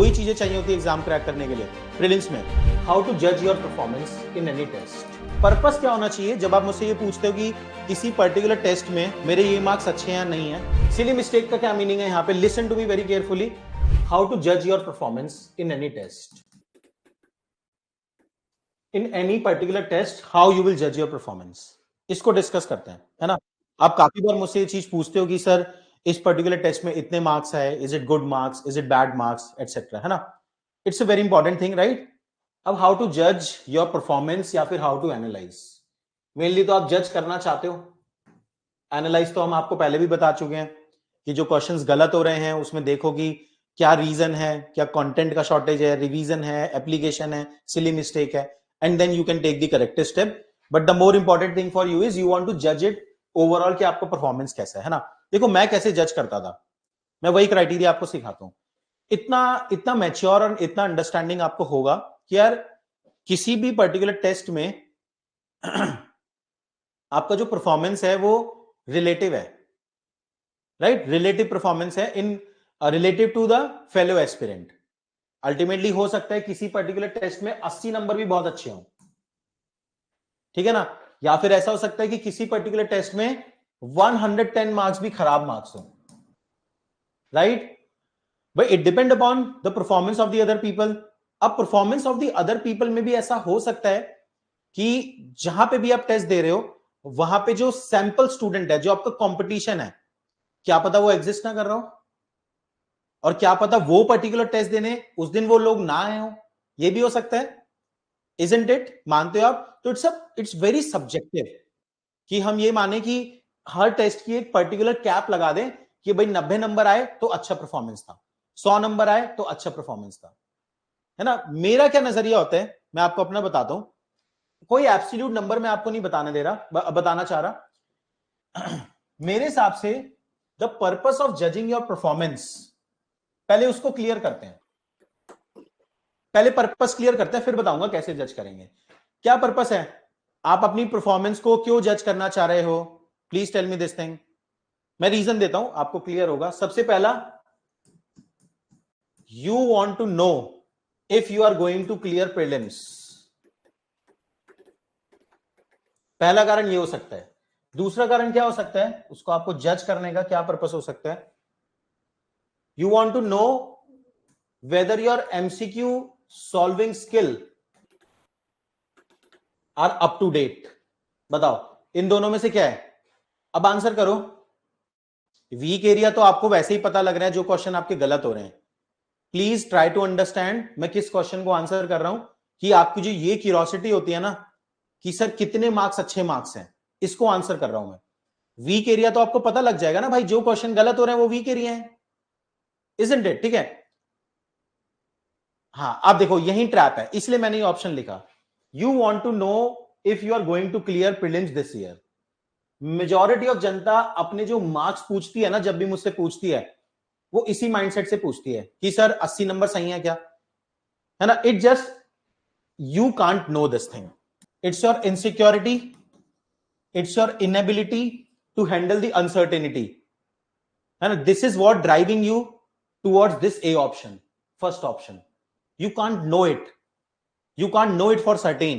दो ही चीजें चाहिए होती है एग्जाम क्रैक करने के लिए प्रीलिम्स में, हाउ टू जज your performance in any test. Purpose क्या होना चाहिए जब आप मुझसे ये पूछते हो कि किसी पर्टिकुलर टेस्ट में मेरे ये मार्क्स अच्छे हैं या नहीं है। सिली मिस्टेक का क्या मीनिंग है यहाँ पे, listen to me very carefully. How to जज your performance in any test, in any particular test how you will जज योर परफॉर्मेंस, इसको डिस्कस करते हैं, है ना। आप काफी बार मुझसे ये चीज पूछते हो कि सर इस पर्टिकुलर टेस्ट में इतने मार्क्स है, is it good marks, is it bad marks, etcetera, है ना। It's a very important thing, right. अब हाउ टू जज योर परफॉर्मेंस या फिर हाउ टू एनालाइज, मेनली तो आप जज करना चाहते हो, एनालाइज तो हम आपको पहले भी बता चुके हैं कि जो क्वेश्चंस गलत हो रहे हैं उसमें देखो कि क्या रीजन है, क्या कंटेंट का शॉर्टेज है, रिवीजन है, एप्लीकेशन है, सिली मिस्टेक है, and then you can take the corrective step. But the more important thing for you is you want to जज इट ओवरऑल कि आपका परफॉर्मेंस कैसा है ना। देखो मैं कैसे जज करता था, मैं वही क्राइटेरिया आपको सिखाता हूं। इतना इतना मैच्योर और इतना अंडरस्टैंडिंग आपको होगा कि यार किसी भी पर्टिकुलर टेस्ट में आपका जो परफॉर्मेंस है वो रिलेटिव है, राइट। रिलेटिव परफॉर्मेंस है in relative to the fellow aspirant. Ultimately हो सकता है किसी पर्टिकुलर टेस्ट में 80 नंबर भी बहुत अच्छे हों, ठीक है ना, या फिर ऐसा हो सकता है कि किसी पर्टिकुलर टेस्ट में 110 मार्क्स भी खराब मार्क्स हो, right. But it depend upon the performance of the other people. अब performance of the other people में भी ऐसा हो सकता है कि जहां पे भी आप टेस्ट दे रहे हो वहां पे जो सैंपल स्टूडेंट है, जो आपका कंपटीशन है, क्या पता वो एग्जिस्ट ना कर रहा हो, और क्या पता वो पर्टिकुलर टेस्ट देने उस दिन वो लोग ना आए हो, ये भी हो सकता है। इजंट इट, मानते हो आप? तो इट्स वेरी सब्जेक्टिव कि हम ये माने कि हर टेस्ट की एक पर्टिकुलर कैप लगा दें कि भाई 90 नंबर आए तो अच्छा परफॉर्मेंस था, 100 नंबर आए तो अच्छा परफॉर्मेंस था, है ना। मेरा क्या नजरिया होता है, मैं आपको अपना बताता हूं। कोई एब्सोल्यूट नंबर मैं आपको नहीं बताने दे रहा, बताना चाह रहा। मेरे हिसाब से the purpose of judging your performance, पहले उसको क्लियर करते हैं, पहले पर्पस क्लियर करते हैं, फिर बताऊंगा कैसे जज करेंगे। क्या पर्पस है, आप अपनी परफॉर्मेंस को क्यों जज करना चाह रहे हो, please tell me this thing. मैं रीजन देता हूं, आपको क्लियर होगा। सबसे पहला, you want to know if you are going to clear prelims. पहला कारण ये हो सकता है। दूसरा कारण क्या हो सकता है, उसको आपको जज करने का क्या पर्पस हो सकता है, you want to know whether your MCQ solving skill are up to date. बताओ इन दोनों में से क्या है, अब आंसर करो। वीक एरिया तो आपको वैसे ही पता लग रहा है जो क्वेश्चन आपके गलत हो रहे हैं। प्लीज ट्राई टू अंडरस्टैंड मैं किस क्वेश्चन को आंसर कर रहा हूं, कि आपकी जो ये क्यूरियोसिटी होती है ना कि सर कितने मार्क्स अच्छे मार्क्स हैं, इसको आंसर कर रहा हूं मैं। वीक एरिया तो आपको पता लग जाएगा ना भाई, जो क्वेश्चन गलत हो रहे हैं वो वीक एरिया है, इजंट इट, ठीक है। हाँ अब देखो यही ट्रैप है, इसलिए मैंने ये ऑप्शन लिखा। You want to know if you are going to clear prelims this year. Majority of जनता अपने जो मार्क्स पूछती है ना, जब भी मुझसे पूछती है, वो इसी माइंडसेट से पूछती है कि सर 80 नंबर सही है क्या, है ना। It just you can't know this thing, it's your insecurity, it's your inability to handle the uncertainty, है ना। This is what driving you towards this a option, first option. You can't know it, you can't know it for certain,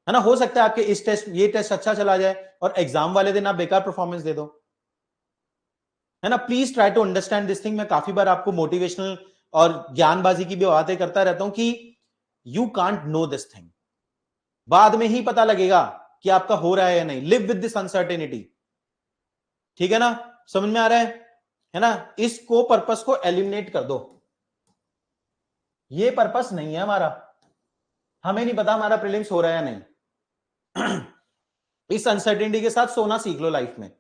है ना। हो सकता है आपके इस test, ये टेस्ट अच्छा चला जाए और एग्जाम वाले दिन आप बेकार परफॉर्मेंस दे दो, है ना। Please try to understand this thing. मैं काफी बार आपको मोटिवेशनल और ज्ञानबाजी की भी बातें करता रहता हूं कि you can't know this thing, बाद में ही पता लगेगा कि आपका हो रहा है या नहीं। लिव विद दिस अनसर्टेनिटी, ठीक है ना, समझ में आ रहा है ना। इसको पर्पस को एलिमिनेट कर दो, ये पर्पस नहीं है हमारा, हमें नहीं पता हमारा प्रीलिम्स हो रहा है या नहीं। इस अनसर्टेनिटी के साथ सोना सीख लो लाइफ में,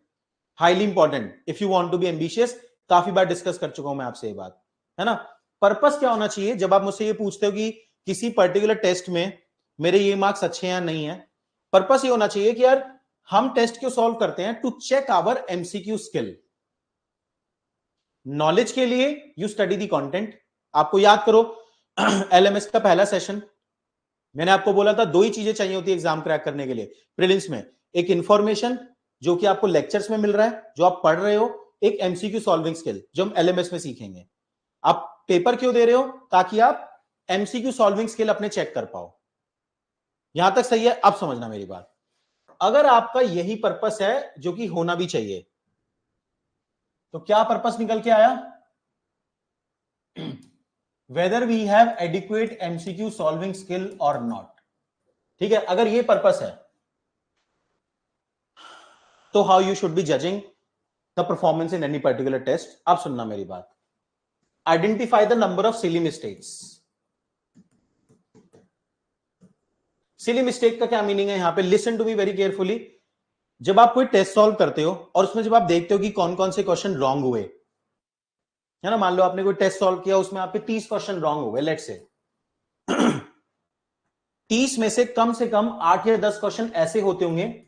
highly important if you want to be ambitious. काफी बार डिस्कस कर चुका हूं मैं आपसे ये बात, है ना। पर्पस क्या होना चाहिए जब आप मुझसे ये पूछते हो कि किसी पर्टिकुलर टेस्ट में मेरे ये मार्क्स अच्छे हैं या नहीं है, पर्पस ये होना चाहिए कि यार हम टेस्ट क्यों सॉल्व करते हैं, to check our MCQ skill. Knowledge के लिए यू स्टडी दी कंटेंट। आपको याद करो एलएमएस का पहला सेशन, मैंने आपको बोला था दो ही चीजें चाहिए होती है एग्जाम क्रैक करने के लिए प्रीलिम्स में, एक इंफॉर्मेशन जो कि आपको लेक्चर्स में मिल रहा है, जो आप पढ़ रहे हो, एक एमसीक्यू सॉल्विंग स्किल जो हम एलएमएस में सीखेंगे। आप पेपर क्यों दे रहे हो? ताकि आप एमसीक्यू सॉल्विंग स्किल अपने चेक कर पाओ। यहां तक सही है? अब समझना मेरी बात। अगर आपका यही पर्पस है, जो कि होना भी चाहिए, तो क्या पर्पस निकल के आया? Whether we have adequate MCQ solving skill और नॉट। ठीक है, अगर ये पर्पस है तो how you should be judging the performance in any particular test. अब सुनना मेरी बात। Identify the number of silly mistakes. Silly mistake का क्या मीनिंग है यहां पे? Listen to me very carefully. जब आप कोई टेस्ट सॉल्व करते हो और उसमें जब आप देखते हो कि कौन कौन से क्वेश्चन रॉन्ग हुए, है ना, मान लो आपने कोई टेस्ट सॉल्व किया, उसमें आपके 30 क्वेश्चन रॉन्ग हो गए, लेट्स से 30 में से कम 8 या 10 क्वेश्चन ऐसे होते होंगे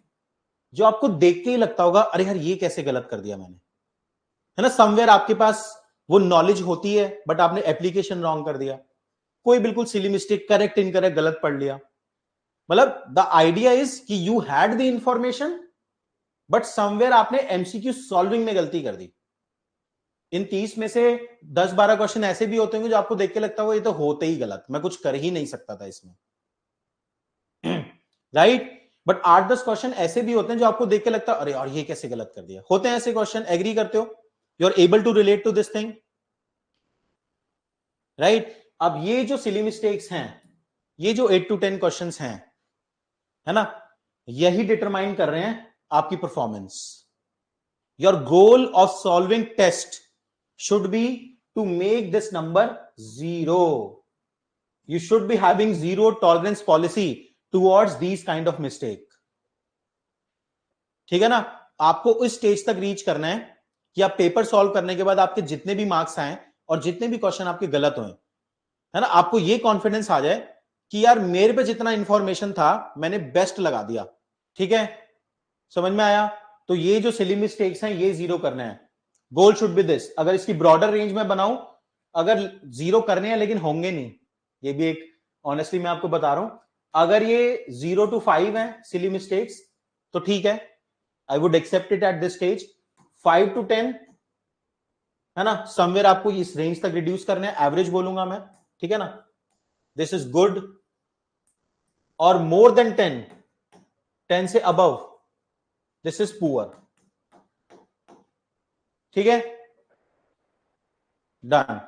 जो आपको देख के ही लगता होगा अरे यार ये कैसे गलत कर दिया मैंने, है ना। समवेयर आपके पास वो नॉलेज होती है बट आपने एप्लीकेशन रॉन्ग कर दिया, कोई बिल्कुल सिली मिस्टेक, करेक्ट इनकरेक्ट गलत पढ़ लिया। मतलब द आइडिया इज कि you had the information but somewhere आपने एमसीक्यू सॉल्विंग में गलती कर दी। इन 30 में से 10-12 क्वेश्चन ऐसे भी होते होंगे जो आपको देख के लगता है ये तो होते ही गलत, मैं कुछ कर ही नहीं सकता था इसमें, राइट। बट 8-10 क्वेश्चन ऐसे भी होते हैं जो आपको देख के लगता है अरे यार ये कैसे गलत कर दिया। होते हैं ऐसे क्वेश्चन, एग्री करते हो? You are able to relate to this thing, right. अब ये जो सिली मिस्टेक्स हैं, ये जो 8 to 10 क्वेश्चंस हैं, है ना, यही डिटरमाइन कर रहे हैं आपकी performance. Your goal of solving test should be to make this number 0. You should be having zero tolerance policy towards these kind of mistake. ठीक है ना। आपको उस स्टेज तक रीच करना है कि आप पेपर सॉल्व करने के बाद आपके जितने भी मार्क्स आए और जितने भी क्वेश्चन आपके गलत हुए, है ना, आपको ये कॉन्फिडेंस आ जाए कि यार मेरे पे जितना इंफॉर्मेशन था मैंने बेस्ट लगा दिया। ठीक है, समझ में आया? तो ये जो सिली मिस्टेक्स हैं ये जीरो करने हैं। Goal should be this. अगर इसकी ब्रॉडर रेंज में बनाऊं, अगर जीरो करने हैं लेकिन होंगे नहीं, ये भी एक ऑनेस्टली मैं आपको बता रहा हूं, अगर ये 0 to 5 है सिली मिस्टेक्स तो ठीक है, I would accept it at this stage. 5 to 10, है ना, समवेयर आपको इस रेंज तक रिड्यूस करने हैं, एवरेज बोलूंगा मैं, ठीक है ना, दिस इज गुड। और मोर देन 10 से अबव, दिस इज पुअर। ठीक है, डन।